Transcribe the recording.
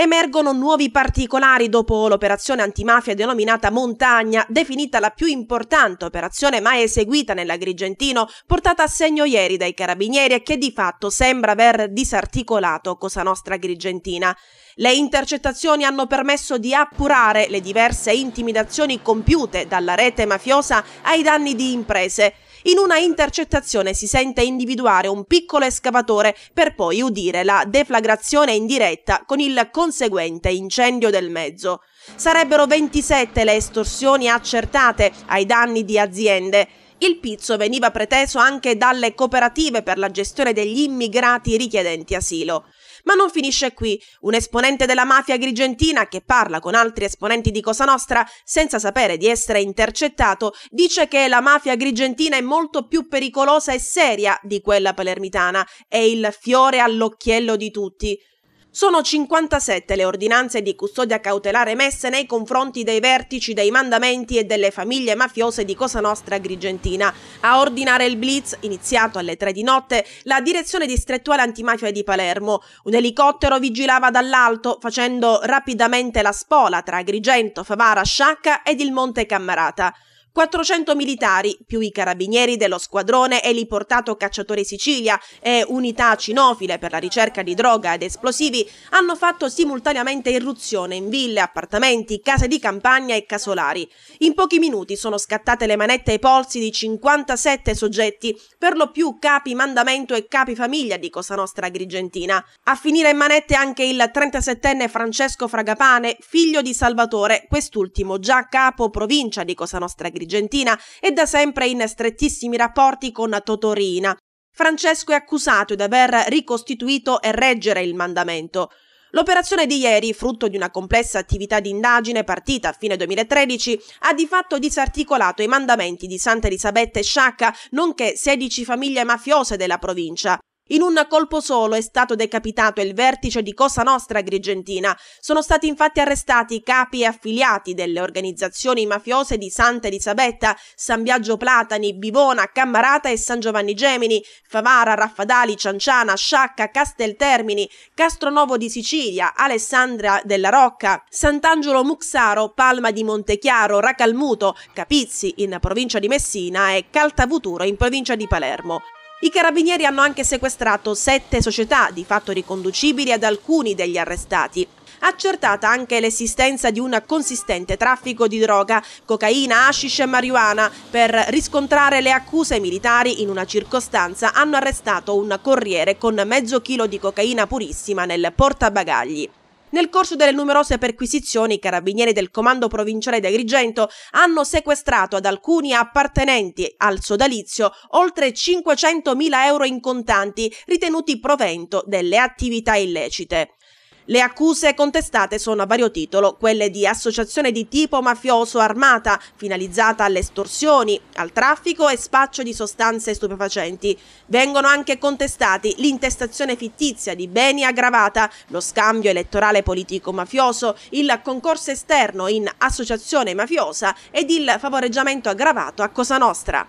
Emergono nuovi particolari dopo l'operazione antimafia denominata Montagna, definita la più importante operazione mai eseguita nell'Agrigentino, portata a segno ieri dai carabinieri e che di fatto sembra aver disarticolato Cosa Nostra Agrigentina. Le intercettazioni hanno permesso di appurare le diverse intimidazioni compiute dalla rete mafiosa ai danni di imprese. In una intercettazione si sente individuare un piccolo escavatore per poi udire la deflagrazione in diretta con il conseguente incendio del mezzo. Sarebbero 27 le estorsioni accertate ai danni di aziende. Il pizzo veniva preteso anche dalle cooperative per la gestione degli immigrati richiedenti asilo. Ma non finisce qui. Un esponente della mafia agrigentina, che parla con altri esponenti di Cosa Nostra senza sapere di essere intercettato, dice che la mafia agrigentina è molto più pericolosa e seria di quella palermitana, è il fiore all'occhiello di tutti. Sono 57 le ordinanze di custodia cautelare emesse nei confronti dei vertici dei mandamenti e delle famiglie mafiose di Cosa Nostra Agrigentina. A ordinare il blitz, iniziato alle 3 di notte, la direzione distrettuale antimafia di Palermo. Un elicottero vigilava dall'alto, facendo rapidamente la spola tra Agrigento, Favara, Sciacca ed il Monte Cammarata. 400 militari, più i carabinieri dello squadrone eliportato Cacciatori Sicilia e unità cinofile per la ricerca di droga ed esplosivi, hanno fatto simultaneamente irruzione in ville, appartamenti, case di campagna e casolari. In pochi minuti sono scattate le manette ai polsi di 57 soggetti, per lo più capi mandamento e capi famiglia di Cosa Nostra Agrigentina. A finire in manette anche il 37enne Francesco Fragapane, figlio di Salvatore, quest'ultimo già capo provincia di Cosa Nostra Agrigentina e da sempre in strettissimi rapporti con Totò Riina. Francesco è accusato di aver ricostituito e reggere il mandamento. L'operazione di ieri, frutto di una complessa attività di indagine partita a fine 2013, ha di fatto disarticolato i mandamenti di Santa Elisabetta e Sciacca, nonché 16 famiglie mafiose della provincia. In un colpo solo è stato decapitato il vertice di Cosa Nostra Agrigentina. Sono stati infatti arrestati capi e affiliati delle organizzazioni mafiose di Santa Elisabetta, San Biagio Platani, Bivona, Cammarata e San Giovanni Gemini, Favara, Raffadali, Cianciana, Sciacca, Casteltermini, Castronovo di Sicilia, Alessandria della Rocca, Sant'Angelo Muxaro, Palma di Montechiaro, Racalmuto, Capizzi in provincia di Messina e Caltavuturo in provincia di Palermo. I carabinieri hanno anche sequestrato 7 società, di fatto riconducibili ad alcuni degli arrestati. Accertata anche l'esistenza di un consistente traffico di droga, cocaina, hashish e marijuana. Per riscontrare le accuse, militari in una circostanza hanno arrestato un corriere con mezzo chilo di cocaina purissima nel portabagagli. Nel corso delle numerose perquisizioni, i carabinieri del Comando Provinciale di Agrigento hanno sequestrato ad alcuni appartenenti al sodalizio oltre 500.000 euro in contanti, ritenuti provento delle attività illecite. Le accuse contestate sono a vario titolo, quelle di associazione di tipo mafioso armata, finalizzata alle estorsioni, al traffico e spaccio di sostanze stupefacenti. Vengono anche contestati l'intestazione fittizia di beni aggravata, lo scambio elettorale politico-mafioso, il concorso esterno in associazione mafiosa ed il favoreggiamento aggravato a Cosa Nostra.